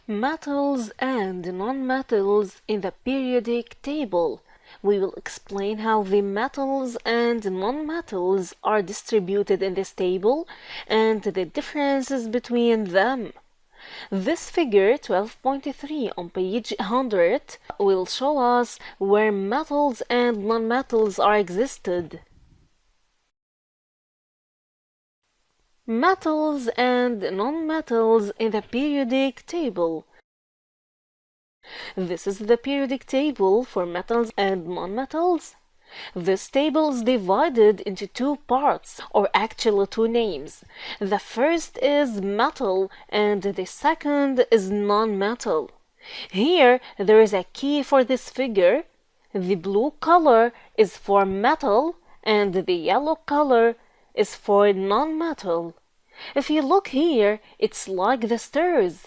Metals and nonmetals in the periodic table. We will explain how the metals and nonmetals are distributed in this table and the differences between them. This figure 12.3 on page 100 will show us where metals and nonmetals are existed. Metals and nonmetals in the periodic table. This is the periodic table for metals and nonmetals. This table is divided into two parts, or actually two names. The first is metal and the second is non-metal. Here there is a key for this figure. The blue color is for metal and the yellow color is for non-metal. If you look here, it's like the stairs.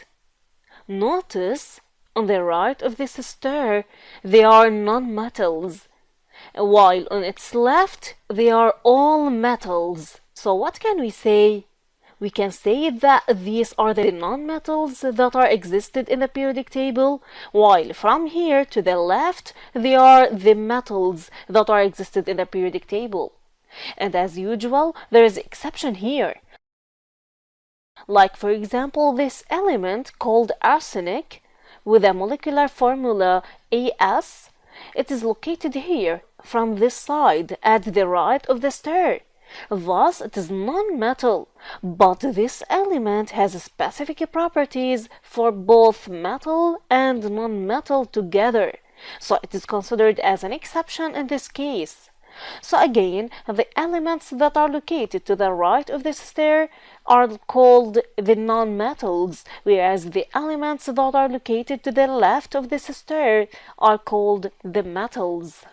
Notice on the right of this stair, they are non-metals, while on its left, they are all metals. So what can we say? We can say that these are the non-metals that are existed in the periodic table, while from here to the left, they are the metals that are existed in the periodic table. And as usual, there is an exception here. Like for example, this element called arsenic with a molecular formula As, it is located here from this side at the right of the stair. Thus, it is non-metal, but this element has specific properties for both metal and non-metal together, so it is considered as an exception in this case. So again, the elements that are located to the right of this stair are called the non-metals, whereas the elements that are located to the left of this stair are called the metals.